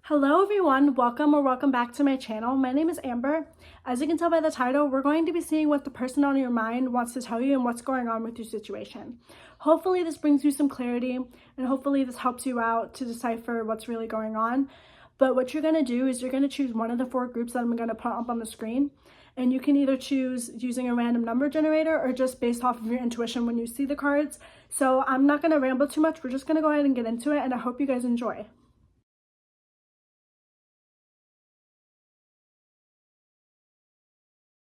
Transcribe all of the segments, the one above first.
Hello everyone, welcome back to my channel. My name is Amber. As you can tell by the title, we're going to be seeing what the person on your mind wants to tell you and what's going on with your situation. Hopefully this brings you some clarity and hopefully this helps you out to decipher what's really going on. But what you're going to do is you're going to choose one of the 4 groups that I'm going to put up on the screen. And you can either choose using a random number generator or just based off of your intuition when you see the cards. So I'm not going to ramble too much. We're just going to go ahead and get into it, and I hope you guys enjoy.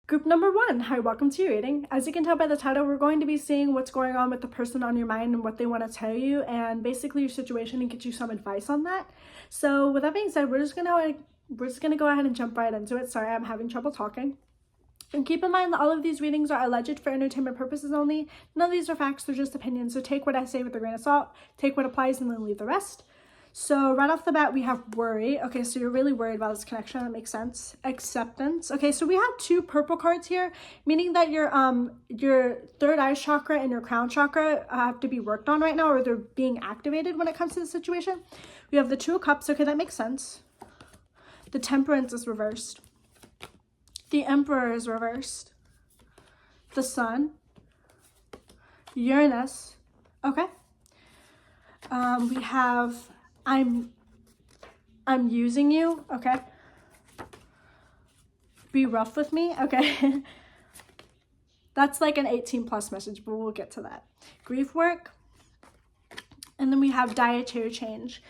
Group number 1, hi, welcome to your reading. As you can tell by the title, we're going to be seeing what's going on with the person on your mind and what they want to tell you and basically your situation and get you some advice on that. So with that being said, we're just gonna go ahead and jump right into it. Sorry, I'm having trouble talking. And keep in mind that all of these readings are alleged for entertainment purposes only. None of these are facts, they're just opinions. So take what I say with a grain of salt, take what applies and then leave the rest. So right off the bat, we have worry. Okay, so you're really worried about this connection. That makes sense. Acceptance. Okay, so we have 2 purple cards here, meaning that your third eye chakra and your crown chakra have to be worked on right now, or they're being activated when it comes to the situation. We have the 2 of cups. Okay, that makes sense. The temperance is reversed. The emperor is reversed. The sun. Uranus. Okay. We have I'm using you, okay? Be rough with me, okay? That's like an 18+ message, but we'll get to that. Grief work. And then we have dietary change.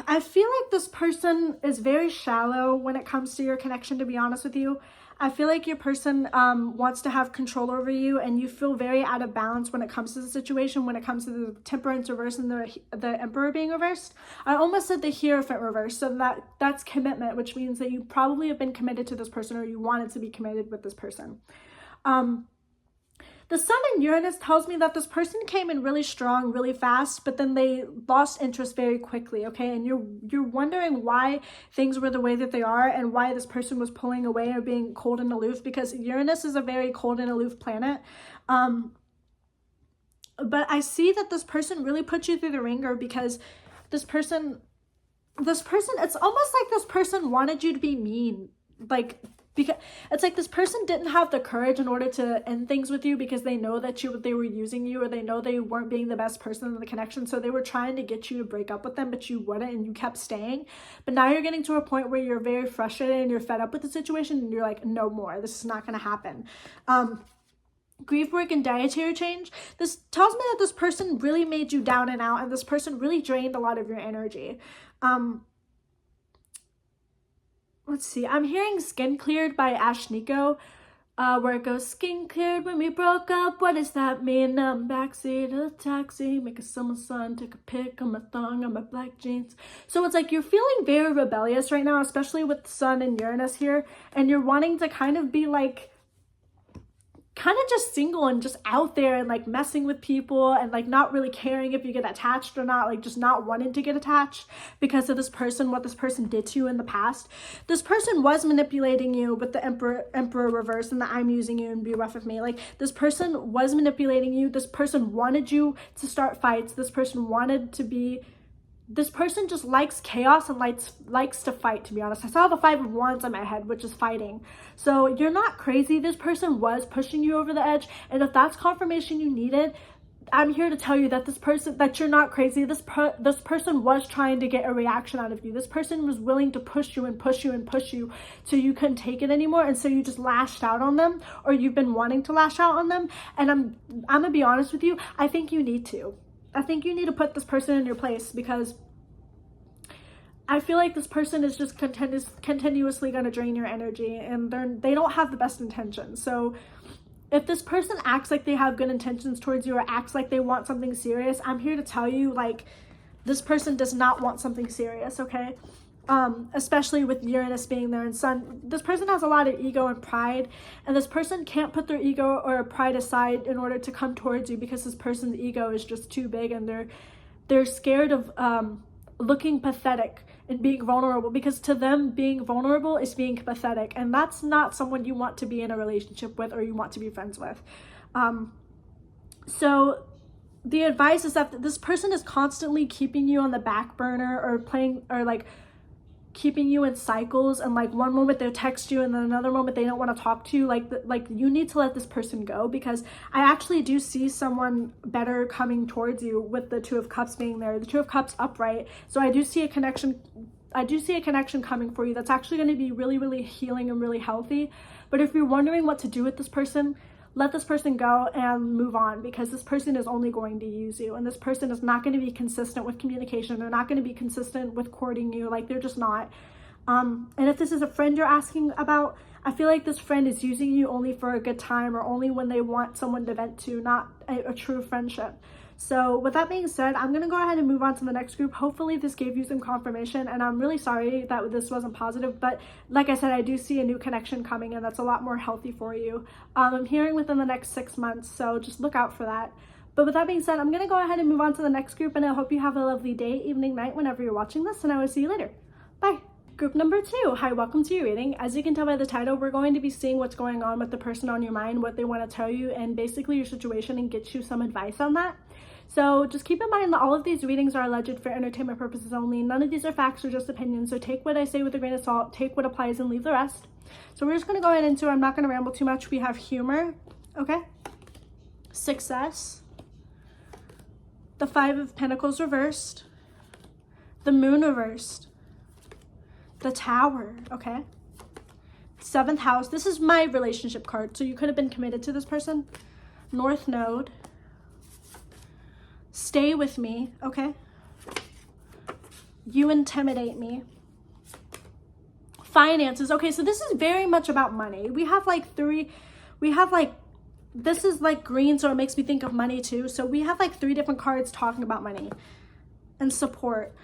I feel like this person is very shallow when it comes to your connection, to be honest with you. I feel like your person wants to have control over you, and you feel very out of balance when it comes to the situation, when it comes to the temperance reverse and the emperor being reversed. I almost said the Hierophant reverse, so that's commitment, which means that you probably have been committed to this person, or you wanted to be committed with this person. The sun in Uranus tells me that this person came in really strong, really fast, but then they lost interest very quickly, okay? And you're wondering why things were the way that they are and why this person was pulling away or being cold and aloof, because Uranus is a very cold and aloof planet. But I see that this person really put you through the ringer because this person, it's almost like this person wanted you to be mean, like, because it's like this person didn't have the courage in order to end things with you because they know that they were using you, or they know they weren't being the best person in the connection. So they were trying to get you to break up with them, but you wouldn't, and you kept staying. But now you're getting to a point where you're very frustrated and you're fed up with the situation, and you're like, no more, this is not going to happen. Grief work and dietary change. This tells me that this person really made you down and out, and this person really drained a lot of your energy. Let's see, I'm hearing Skin Cleared by Ash Nico, where it goes, skin cleared when we broke up, what does that mean? I'm backseat of a taxi, make a summer sun, take a pic on my thong, on my black jeans. So it's like you're feeling very rebellious right now, especially with the sun and Uranus here, and you're wanting to kind of be like, kind of just single and just out there and like messing with people and like not really caring if you get attached or not, like just not wanting to get attached because of this person, what this person did to you in the past. This person was manipulating you with the emperor reverse and the I'm using you and be rough with me. Like this person was manipulating you. This person wanted you to start fights. This person just likes chaos and likes to fight, to be honest. I saw the 5 of Wands on my head, which is fighting. So you're not crazy. This person was pushing you over the edge. And if that's confirmation you needed, I'm here to tell you that that you're not crazy. This person was trying to get a reaction out of you. This person was willing to push you and push you and push you till you couldn't take it anymore. And so you just lashed out on them, or you've been wanting to lash out on them. And I'm gonna be honest with you. I think you need to. I think you need to put this person in your place, because I feel like this person is just continuously going to drain your energy, and they don't have the best intentions. So if this person acts like they have good intentions towards you, or acts like they want something serious, I'm here to tell you, like, this person does not want something serious, okay? Especially with Uranus being there and Sun. This person has a lot of ego and pride, and this person can't put their ego or pride aside in order to come towards you, because this person's ego is just too big, and they're scared of looking pathetic and being vulnerable, because to them being vulnerable is being pathetic, and that's not someone you want to be in a relationship with or you want to be friends with. So the advice is that this person is constantly keeping you on the back burner, or playing, or like keeping you in cycles, and like one moment they'll text you and then another moment they don't want to talk to you. Like you need to let this person go, because I actually do see someone better coming towards you with the Two of Cups being there, the Two of Cups upright. So I do see a connection coming for you that's actually going to be really, really healing and really healthy. But if you're wondering what to do with this person, let this person go and move on, because this person is only going to use you, and this person is not going to be consistent with communication. They're not going to be consistent with courting you. Like, they're just not. And if this is a friend you're asking about, I feel like this friend is using you only for a good time, or only when they want someone to vent to, not a true friendship. So with that being said, I'm going to go ahead and move on to the next group. Hopefully this gave you some confirmation, and I'm really sorry that this wasn't positive, but like I said, I do see a new connection coming, and that's a lot more healthy for you. I'm hearing within the next 6 months, so just look out for that. But with that being said, I'm going to go ahead and move on to the next group, and I hope you have a lovely day, evening, night, whenever you're watching this, and I will see you later. Bye. Group number 2. Hi, welcome to your reading. As you can tell by the title, we're going to be seeing what's going on with the person on your mind, what they want to tell you, and basically your situation, and get you some advice on that. So just keep in mind that all of these readings are alleged for entertainment purposes only. None of these are facts or just opinions, so take what I say with a grain of salt, take what applies and leave the rest. So we're just going to go ahead into, I'm not going to ramble too much. We have humor, okay? Success, the Five of Pentacles reversed, the Moon reversed, the Tower, okay? 7th house, this is my relationship card, so you could have been committed to this person. North Node, stay with me, okay? You intimidate me. Finances, okay, so this is very much about money. We have like this is like green, so it makes me think of money too. So we have like 3 different cards talking about money and support.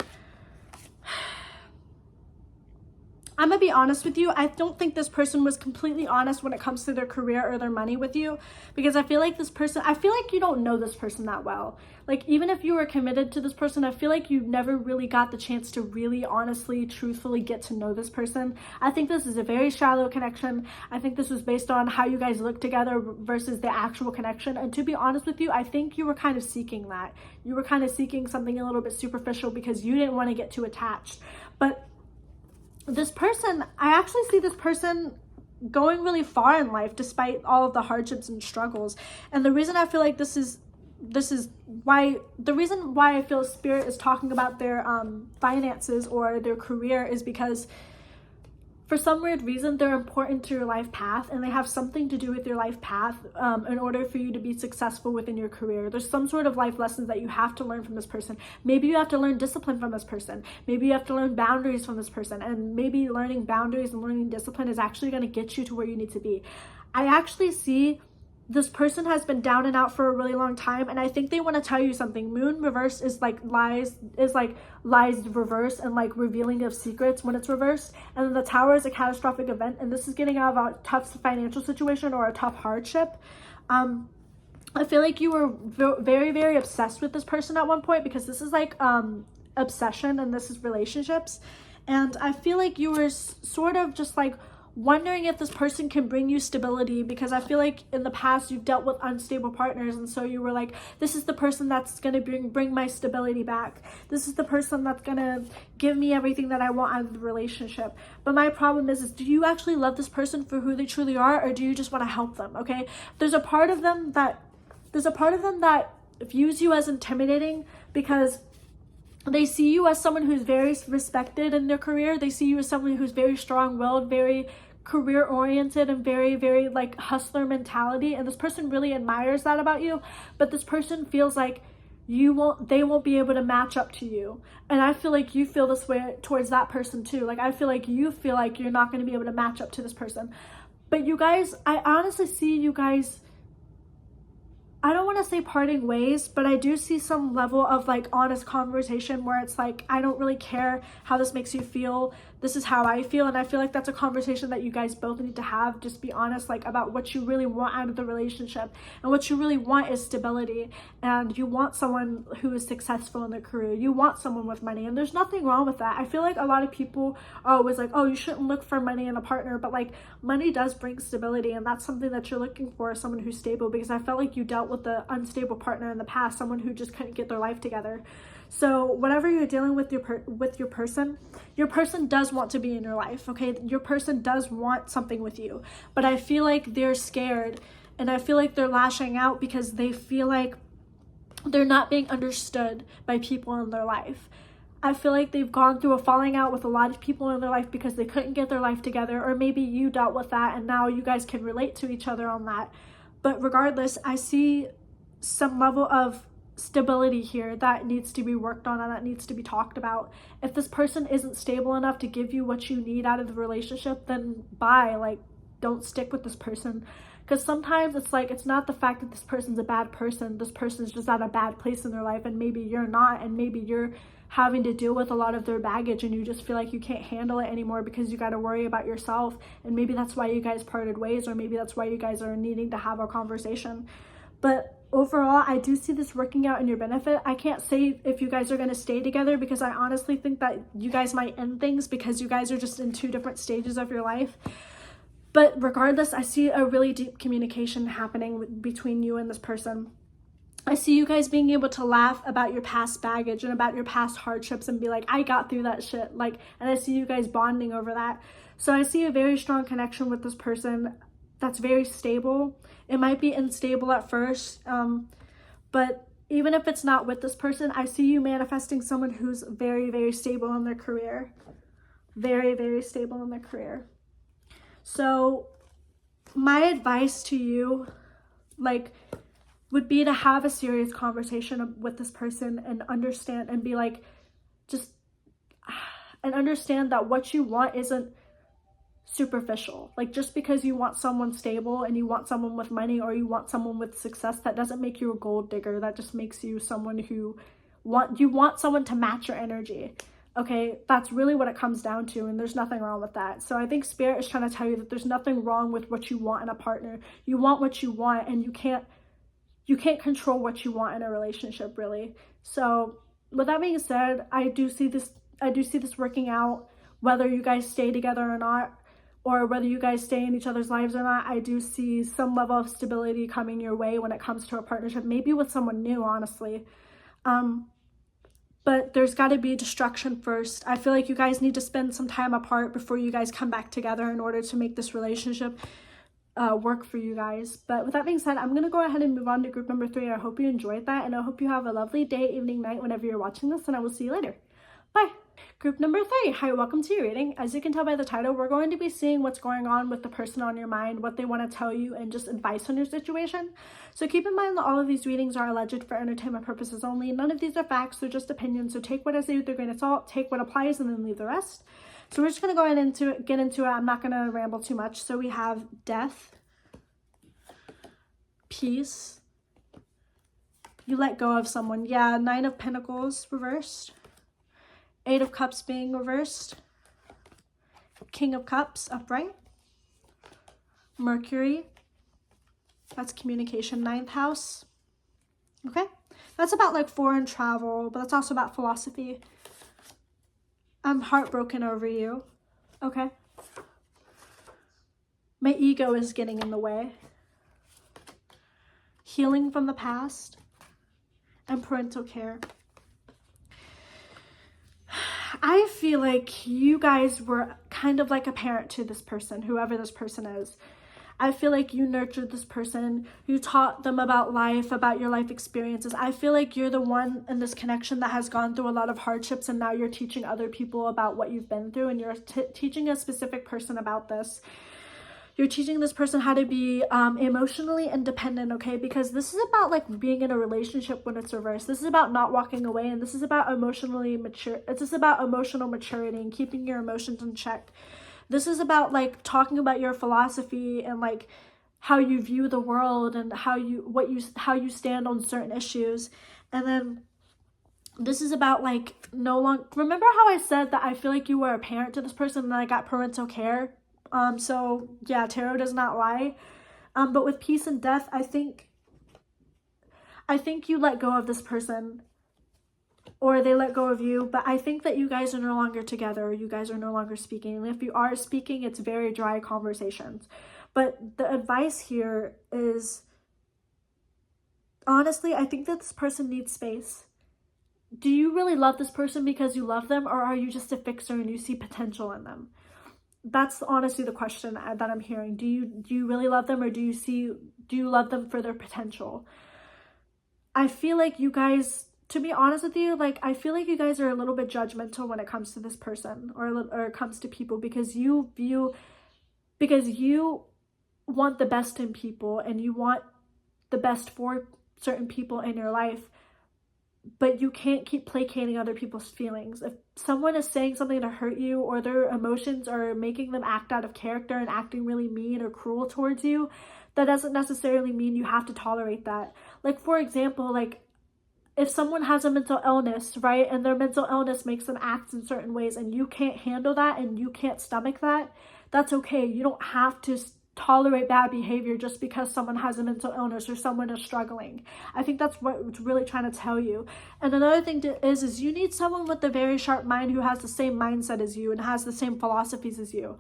I'm gonna be honest with you. I don't think this person was completely honest when it comes to their career or their money with you, because I feel like you don't know this person that well. Like, even if you were committed to this person, I feel like you never really got the chance to really honestly, truthfully get to know this person. I think this is a very shallow connection. I think this was based on how you guys look together versus the actual connection. And to be honest with you, I think you were kind of seeking that. You were kind of seeking something a little bit superficial because you didn't want to get too attached. But this person, I actually see this person going really far in life despite all of the hardships and struggles. And the reason I feel like the reason why I feel Spirit is talking about their finances or their career is because for some weird reason, they're important to your life path, and they have something to do with your life path in order for you to be successful within your career. There's some sort of life lessons that you have to learn from this person. Maybe you have to learn discipline from this person. Maybe you have to learn boundaries from this person. And maybe learning boundaries and learning discipline is actually going to get you to where you need to be. I actually see this person has been down and out for a really long time, and I think they want to tell you something. Moon reverse is like lies reverse and like revealing of secrets when it's reversed. And then the Tower is a catastrophic event, and this is getting out of a tough financial situation or a tough hardship. I feel like you were very, very obsessed with this person at one point, because this is like obsession and this is relationships. And I feel like you were sort of just like wondering if this person can bring you stability, because I feel like in the past you've dealt with unstable partners, and so you were like, this is the person that's going to bring my stability back. This is the person that's going to give me everything that I want out of the relationship. But my problem is do you actually love this person for who they truly are, or do you just want to help them? Okay, there's a part of them that views you as intimidating, because they see you as someone who's very respected in their career. They see you as someone who's very strong-willed, very career-oriented, and very, very like hustler mentality. And this person really admires that about you. But this person feels like they won't be able to match up to you. And I feel like you feel this way towards that person too. Like, I feel like you feel like you're not going to be able to match up to this person. But you guys, I honestly see you guys, I don't want to say parting ways, but I do see some level of like honest conversation where it's like, I don't really care how this makes you feel. This is how I feel. And I feel like that's a conversation that you guys both need to have. Just be honest, like, about what you really want out of the relationship. And what you really want is stability. And you want someone who is successful in their career. You want someone with money. And there's nothing wrong with that. I feel like a lot of people are always like, oh, you shouldn't look for money in a partner. But like, money does bring stability. And that's something that you're looking for, someone who's stable. Because I felt like you dealt with an unstable partner in the past, someone who just couldn't get their life together. So whatever you're dealing with your person does want to be in your life, okay? Your person does want something with you, but I feel like they're scared, and I feel like they're lashing out because they feel like they're not being understood by people in their life. I feel like they've gone through a falling out with a lot of people in their life because they couldn't get their life together, or maybe you dealt with that and now you guys can relate to each other on that. But regardless, I see some level of stability here that needs to be worked on and that needs to be talked about. If this person isn't stable enough to give you what you need out of the relationship, then bye. Like, don't stick with this person. Because sometimes it's like, it's not the fact that this person's a bad person. This person's just at a bad place in their life, and maybe you're not, and maybe you're having to deal with a lot of their baggage and you just feel like you can't handle it anymore because you got to worry about yourself. And maybe that's why you guys parted ways, or maybe that's why you guys are needing to have a conversation. But overall, I do see this working out in your benefit. I can't say if you guys are going to stay together, because I honestly think that you guys might end things because you guys are just in two different stages of your life. But regardless, I see a really deep communication happening between you and this person. I see you guys being able to laugh about your past baggage and about your past hardships and be like, I got through that shit. Like, and I see you guys bonding over that. So I see a very strong connection with this person that's very stable. It might be unstable at first, but even if it's not with this person, I see you manifesting someone who's very, very stable in their career. Very, very stable in their career. So my advice to you, like, would be to have a serious conversation with this person and understand and be like, and understand that what you want isn't superficial. Like, just because you want someone stable and you want someone with money or you want someone with success, that doesn't make you a gold digger. That just makes you someone who you want someone to match your energy. Okay, that's really what it comes down to, and there's nothing wrong with that. So I think Spirit is trying to tell you that there's nothing wrong with what you want in a partner. You want what you want, and you can't control what you want in a relationship, really. So with that being said, I do see this working out, whether you guys stay together or not, or whether you guys stay in each other's lives or not. I do see some level of stability coming your way when it comes to a partnership, maybe with someone new, honestly. But there's got to be destruction first. I feel like you guys need to spend some time apart before you guys come back together in order to make this relationship work for you guys. But with that being said, I'm going to go ahead and move on to group number 3. I hope you enjoyed that, and I hope you have a lovely day, evening, night, whenever you're watching this, and I will see you later. Bye. Group number 3. Hi, welcome to your reading. As you can tell by the title, we're going to be seeing what's going on with the person on your mind, what they want to tell you, and just advice on your situation. So keep in mind that all of these readings are alleged for entertainment purposes only. None of these are facts, they're just opinions. So take what I say with a grain of salt, take what applies, and then leave the rest. So we're just going to go ahead and get into it. I'm not going to ramble too much. So we have death, peace, you let go of someone. Yeah, 9 of Pentacles reversed. 8 of Cups being reversed. King of Cups upright. Mercury. That's communication. 9th house. Okay. That's about like foreign travel, but that's also about philosophy. I'm heartbroken over you. Okay. My ego is getting in the way. Healing from the past. And parental care. I feel like you guys were kind of like a parent to this person, whoever this person is. I feel like you nurtured this person, you taught them about life, about your life experiences. I feel like you're the one in this connection that has gone through a lot of hardships, and now you're teaching other people about what you've been through, and you're teaching a specific person about this. You're teaching this person how to be emotionally independent, okay? Because this is about like being in a relationship when it's reversed. This is about not walking away, and this is about emotionally mature. It's just about emotional maturity and keeping your emotions in check. This is about like talking about your philosophy and like how you view the world and how you stand on certain issues. And then this is about like remember how I said that I feel like you were a parent to this person and I got parental care? So yeah, tarot does not lie. But with peace and death, I think you let go of this person, or they let go of you, but I think that you guys are no longer together, or you guys are no longer speaking. And if you are speaking, it's very dry conversations. But the advice here is honestly, I think that this person needs space. Do you really love this person because you love them, or are you just a fixer and you see potential in them? That's honestly the question that I'm hearing. Do you really love them, or do you love them for their potential? I feel like you guys, to be honest with you, like, I feel like you guys are a little bit judgmental when it comes to this person, or it comes to people, because you want the best in people, and you want the best for certain people in your life, but you can't keep placating other people's feelings. If someone is saying something to hurt you, or their emotions are making them act out of character and acting really mean or cruel towards you, that doesn't necessarily mean you have to tolerate that. Like, for example, like, if someone has a mental illness, right, and their mental illness makes them act in certain ways, and you can't handle that and you can't stomach that, that's okay. You don't have to tolerate bad behavior just because someone has a mental illness or someone is struggling. I think that's what it's really trying to tell you. And another thing is you need someone with a very sharp mind who has the same mindset as you and has the same philosophies as you.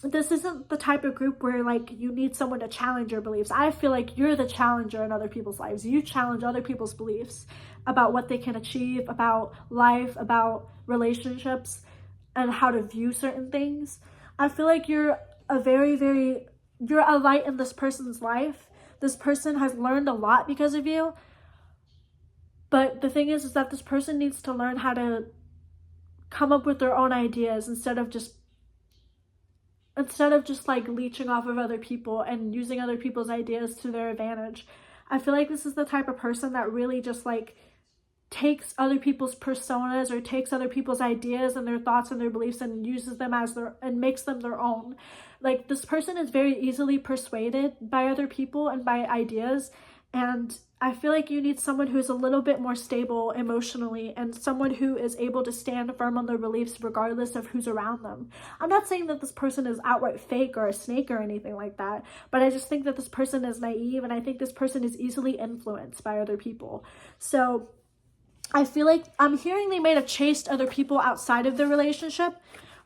This isn't the type of group where, like, you need someone to challenge your beliefs. I feel like you're the challenger in other people's lives. You challenge other people's beliefs about what they can achieve, about life, about relationships, and how to view certain things. I feel like you're a light in this person's life. This person has learned a lot because of you. But the thing is that this person needs to learn how to come up with their own ideas instead of just like leeching off of other people and using other people's ideas to their advantage. I feel like this is the type of person that really just like takes other people's personas or takes other people's ideas and their thoughts and their beliefs and uses them as and makes them their own. Like, this person is very easily persuaded by other people and by ideas, and I feel like you need someone who's a little bit more stable emotionally and someone who is able to stand firm on their beliefs regardless of who's around them. I'm not saying that this person is outright fake or a snake or anything like that, but I just think that this person is naive, and I think this person is easily influenced by other people. So I feel like I'm hearing they might have chased other people outside of their relationship.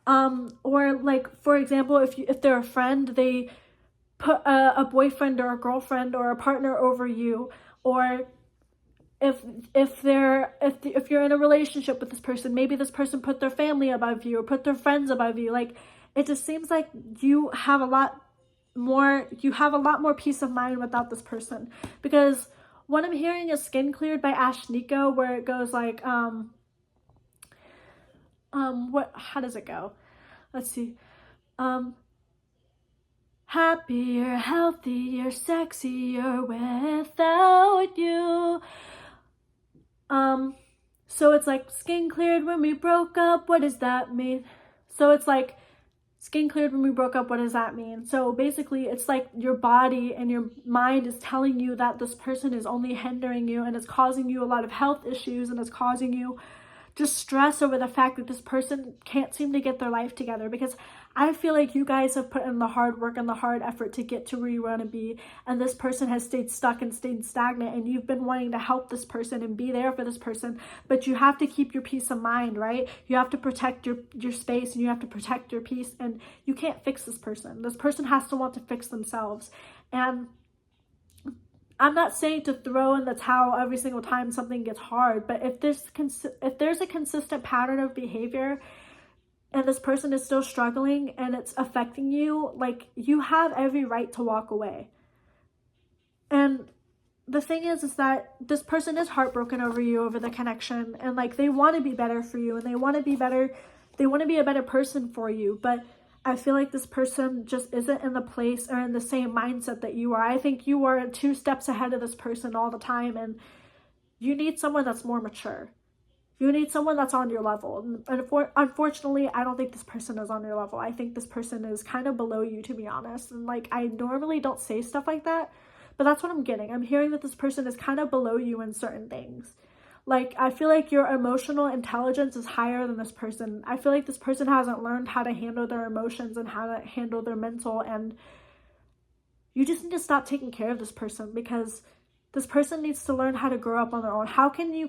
Or, like, for example, if they're a friend, they put a boyfriend or a girlfriend or a partner over you. Or if you're in a relationship with this person, maybe this person put their family above you or put their friends above you. Like, it just seems like you have a lot more peace of mind without this person, because what I'm hearing is Skin Cleared by Ash Nico, where it goes like, how does it go? Let's see. Happier, healthier, sexier without you. So it's like, skin cleared when we broke up, what does that mean? So it's like, skin cleared when we broke up, what does that mean? So basically, it's like your body and your mind is telling you that this person is only hindering you, and it's causing you a lot of health issues, and it's causing you just stress over the fact that this person can't seem to get their life together. Because I feel like you guys have put in the hard work and the hard effort to get to where you want to be, and this person has stayed stuck and stayed stagnant, and you've been wanting to help this person and be there for this person, but you have to keep your peace of mind, right? You have to protect your space, and you have to protect your peace, and you can't fix this person. This person has to want to fix themselves. And I'm not saying to throw in the towel every single time something gets hard, but if there's a consistent pattern of behavior and this person is still struggling and it's affecting you, like, you have every right to walk away. And the thing is that this person is heartbroken over you, over the connection, and like, they want to be better for you, and they want to be a better person for you, but I feel like this person just isn't in the place or in the same mindset that you are. I think you are 2 steps ahead of this person all the time, and you need someone that's more mature. You need someone that's on your level. And unfortunately, I don't think this person is on your level. I think this person is kind of below you, to be honest. And like, I normally don't say stuff like that, but that's what I'm getting. I'm hearing that this person is kind of below you in certain things. Like, I feel like your emotional intelligence is higher than this person. I feel like this person hasn't learned how to handle their emotions and how to handle their mental, and you just need to stop taking care of this person, because this person needs to learn how to grow up on their own. How can they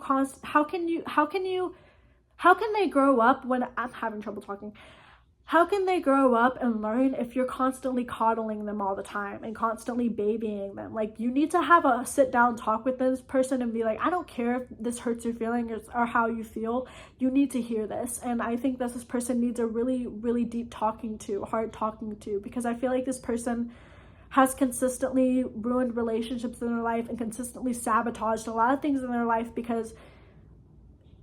grow up when I'm having trouble talking? how can they grow up and learn if you're constantly coddling them all the time and constantly babying them? Like, you need to have a sit down talk with this person and be like, I don't care if this hurts your feelings or how you feel. You need to hear this. And I think that this person needs a really, really deep hard talking to, because I feel like this person has consistently ruined relationships in their life and consistently sabotaged a lot of things in their life because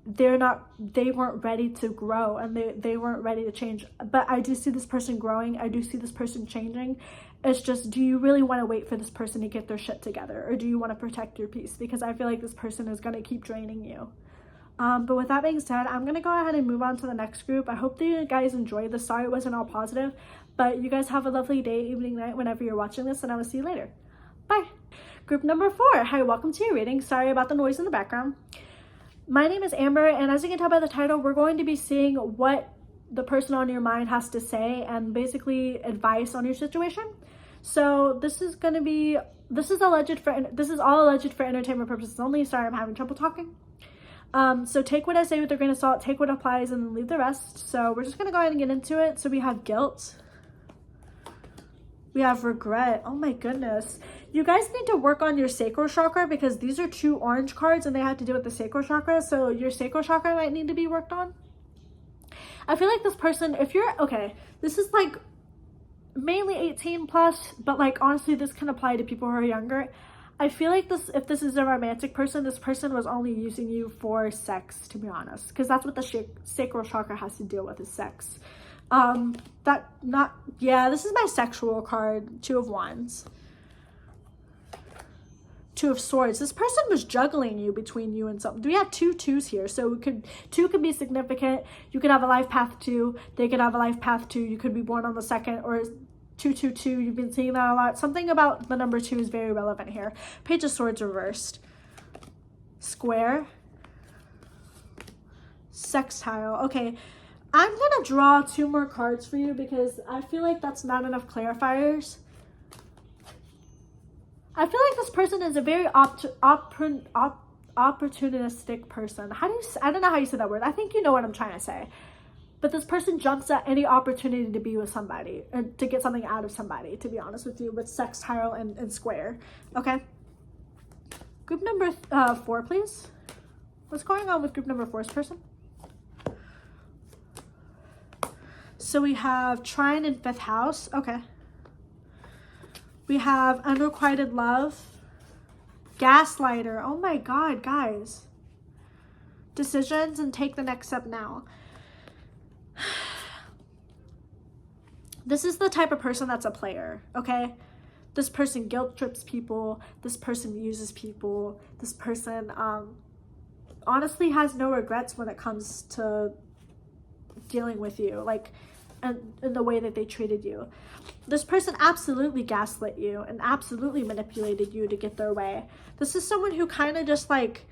they weren't ready to grow, and they weren't ready to change. But I do see this person growing. I do see this person changing. It's just, do you really want to wait for this person to get their shit together, or do you want to protect your peace? Because I feel like this person is going to keep draining you. But with that being said, I'm going to go ahead and move on to the next group. I hope that you guys enjoyed this. Sorry it wasn't all positive, but you guys have a lovely day, evening, night, whenever you're watching this, and I will see you later. Bye. Group number 4. Hi, welcome to your reading. Sorry about the noise in the background. My name is Amber, and as you can tell by the title, we're going to be seeing what the person on your mind has to say and basically advice on your situation. So this is all alleged for entertainment purposes only. Sorry, I'm having trouble talking. So take what I say with a grain of salt, take what applies, and then leave the rest. So we're just gonna go ahead and get into it. So we have guilt. We have regret. Oh my goodness. You guys need to work on your sacral chakra, because these are 2 orange cards and they have to do with the sacral chakra. So your sacral chakra might need to be worked on. I feel like this person, this is like mainly 18 plus, but like honestly, this can apply to people who are younger. I feel like if this is a romantic person, this person was only using you for sex, to be honest, because that's what the sacral chakra has to deal with, is sex. This is my sexual card, 2 of Wands. 2 of Swords. This person was juggling you between you and something. We have 2 2s here, so 2 could be significant. You could have a life path 2. They could have a life path 2. You could be born on the 2nd, or 222. You've been seeing that a lot. Something about the number 2 is very relevant here. Page of Swords reversed. Square. Sextile. Okay. I'm going to draw 2 more cards for you because I feel like that's not enough clarifiers. I feel like this person is a very opportunistic person. I don't know how you say that word. I think you know what I'm trying to say. But this person jumps at any opportunity to be with somebody, or to get something out of somebody, to be honest with you, with sextile and square. Okay? Group number 4, please. What's going on with group number 4's person? So we have Trine in 5th house. Okay. We have unrequited love. Gaslighter. Oh my god, guys. Decisions and take the next step now. This is the type of person that's a player, okay? This person guilt trips people. This person uses people. This person honestly has no regrets when it comes to dealing with you, like, and in the way that they treated you. This person absolutely gaslit you and absolutely manipulated you to get their way. This is someone who kind of just like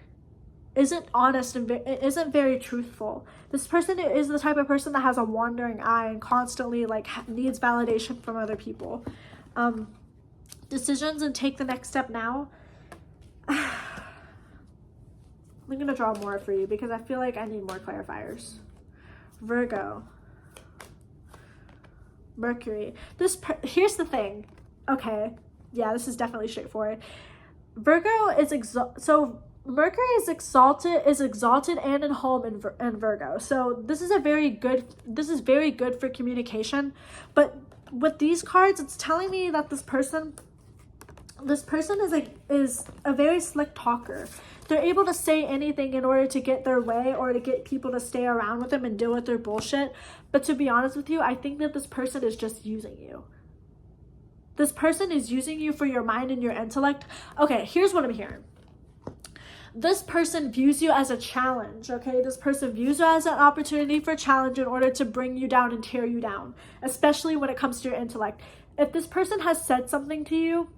isn't honest and isn't very truthful. This person is the type of person that has a wandering eye and constantly like needs validation from other people. Decisions and take the next step now. I'm gonna draw more for you because I feel like I need more clarifiers. Virgo. Mercury. Here's the thing. Okay, yeah, this is definitely straightforward. Virgo is Mercury is exalted and in home in Virgo. So this is very good for communication. But with these cards, it's telling me that this person is a very slick talker. They're able to say anything in order to get their way or to get people to stay around with them and deal with their bullshit. But to be honest with you, I think that this person is just using you. This person is using you for your mind and your intellect. Okay, here's what I'm hearing. This person views you as a challenge, okay? This person views you as an opportunity for challenge in order to bring you down and tear you down, especially when it comes to your intellect. If this person has said something to you,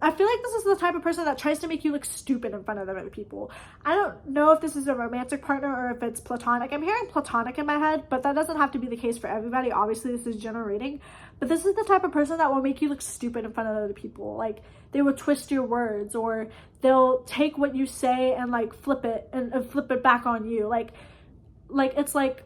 I feel like this is the type of person that tries to make you look stupid in front of other people. I don't know if this is a romantic partner or if it's platonic. I'm hearing platonic in my head, but that doesn't have to be the case for everybody. Obviously, this is general reading. But this is the type of person that will make you look stupid in front of other people. Like, they will twist your words, or they'll take what you say and, like, flip it and flip it back on you. Like, it's like,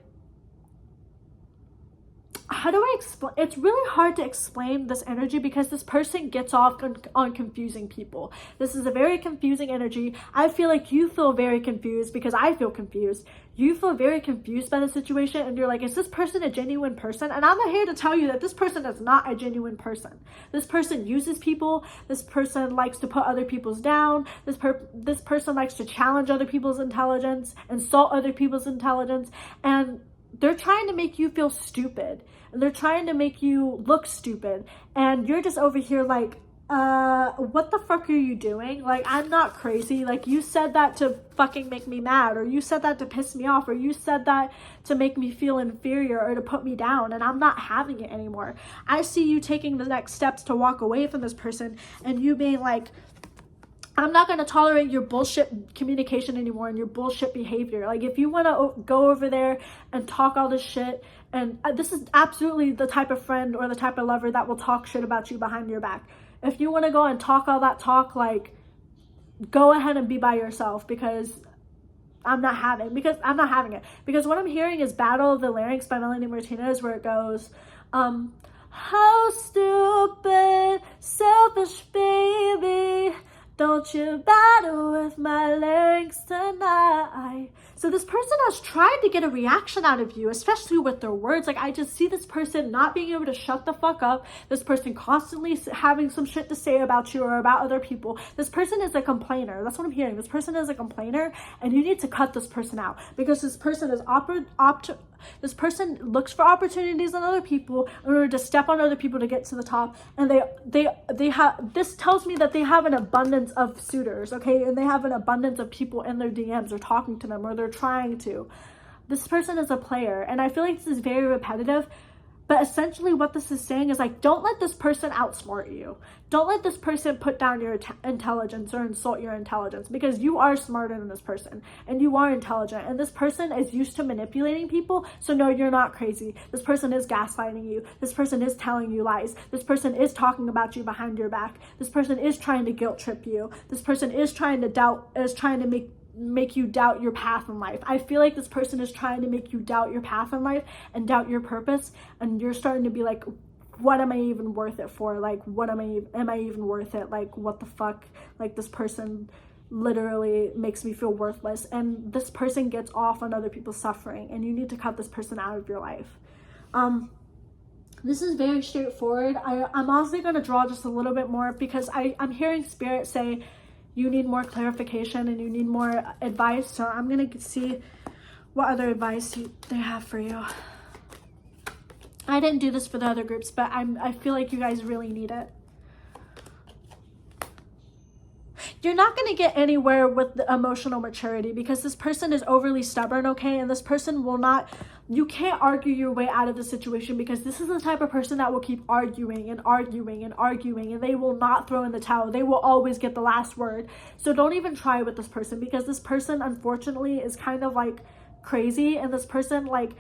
how do I explain? It's really hard to explain this energy because this person gets off on confusing people. This is a very confusing energy. I feel like you feel very confused because I feel confused. You feel very confused by the situation and you're like, is this person a genuine person? And I'm not here to tell you that this person is not a genuine person. This person uses people. This person likes to put other people's down. This person likes to challenge other people's intelligence, insult other people's intelligence, and they're trying to make you feel stupid. And they're trying to make you look stupid. And you're just over here like, what the fuck are you doing? Like, I'm not crazy. Like, you said that to fucking make me mad, or you said that to piss me off, or you said that to make me feel inferior or to put me down, and I'm not having it anymore. I see you taking the next steps to walk away from this person and you being like, I'm not going to tolerate your bullshit communication anymore and your bullshit behavior. Like, if you want to go over there and talk all this shit, and this is absolutely the type of friend or the type of lover that will talk shit about you behind your back. If you want to go and talk all that talk, like, go ahead and be by yourself, because I'm not having it. Because what I'm hearing is Battle of the Larynx by Melanie Martinez, where it goes, how stupid, selfish baby, don't you battle with my larynx tonight. So this person has tried to get a reaction out of you, especially with their words. Like, I just see this person not being able to shut the fuck up. This person constantly having some shit to say about you or about other people. This person is a complainer. That's what I'm hearing. This person is a complainer, and you need to cut this person out, because this person is this person looks for opportunities on other people in order to step on other people to get to the top. And they have, this tells me that they have an abundance of suitors, okay? And they have an abundance of people in their DMs or talking to them, or they're trying to. This person is a player, and I feel like this is very repetitive. But essentially what this is saying is, like, don't let this person outsmart you. Don't let this person put down your intelligence or insult your intelligence, because you are smarter than this person and you are intelligent. And this person is used to manipulating people. So no, you're not crazy. This person is gaslighting you. This person is telling you lies. This person is talking about you behind your back. This person is trying to guilt trip you. This person is trying to make you doubt your path in life. I feel like this person is trying to make you doubt your path in life and doubt your purpose, and you're starting to be like, what am I even worth it for? Like, am I even worth it? Like, what the fuck? Like, this person literally makes me feel worthless, and this person gets off on other people's suffering, and you need to cut this person out of your life. This is very straightforward. I'm honestly going to draw just a little bit more, because I'm hearing Spirit say you need more clarification and you need more advice. So I'm going to see what other advice they have for you. I didn't do this for the other groups, but I feel like you guys really need it. You're not going to get anywhere with the emotional maturity, because this person is overly stubborn, okay? And this person will not, you can't argue your way out of the situation, because this is the type of person that will keep arguing and arguing and arguing, and they will not throw in the towel. They will always get the last word. So don't even try with this person, because this person, unfortunately, is kind of like crazy, and this person like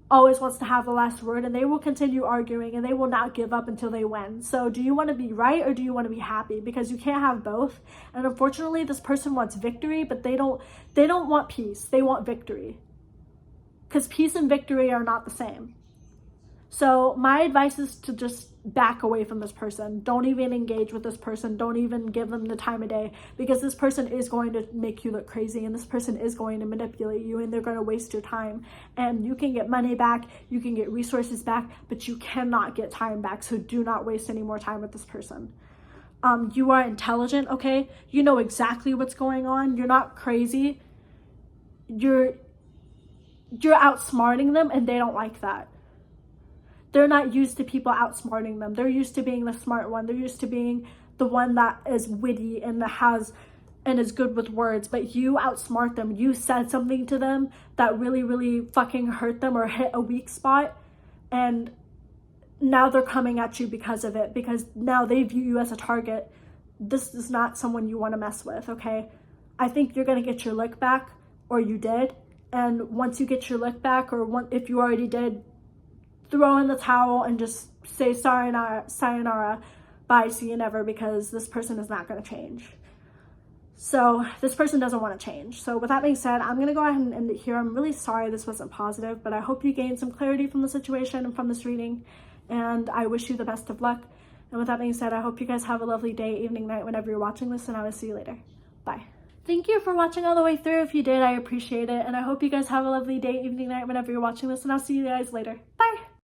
always wants to have the last word, and they will continue arguing, and they will not give up until they win. So do you want to be right, or do you want to be happy? Because you can't have both. And unfortunately, this person wants victory, but they don't want peace. They want victory, because peace and victory are not the same. So my advice is to just back away from this person. Don't even engage with this person. Don't even give them the time of day, because this person is going to make you look crazy, and this person is going to manipulate you, and they're going to waste your time. And you can get money back, you can get resources back, but you cannot get time back. So do not waste any more time with this person. You are intelligent, okay? You know exactly what's going on. You're not crazy. You're outsmarting them, and they don't like that. They're not used to people outsmarting them. They're used to being the smart one. They're used to being the one that is witty and is good with words. But you outsmart them. You said something to them that really, really fucking hurt them or hit a weak spot. And now they're coming at you because of it. Because now they view you as a target. This is not someone you want to mess with, okay? I think you're going to get your lick back, or you did. And once you get your lick back, or if you already did, throw in the towel and just say sayonara, bye, see you never, because this person is not going to change. So this person doesn't want to change. So with that being said, I'm going to go ahead and end it here. I'm really sorry this wasn't positive, but I hope you gained some clarity from the situation and from this reading. And I wish you the best of luck. And with that being said, I hope you guys have a lovely day, evening, night, whenever you're watching this, and I will see you later. Bye. Thank you for watching all the way through. If you did, I appreciate it. And I hope you guys have a lovely day, evening, night, whenever you're watching this, and I'll see you guys later. Bye.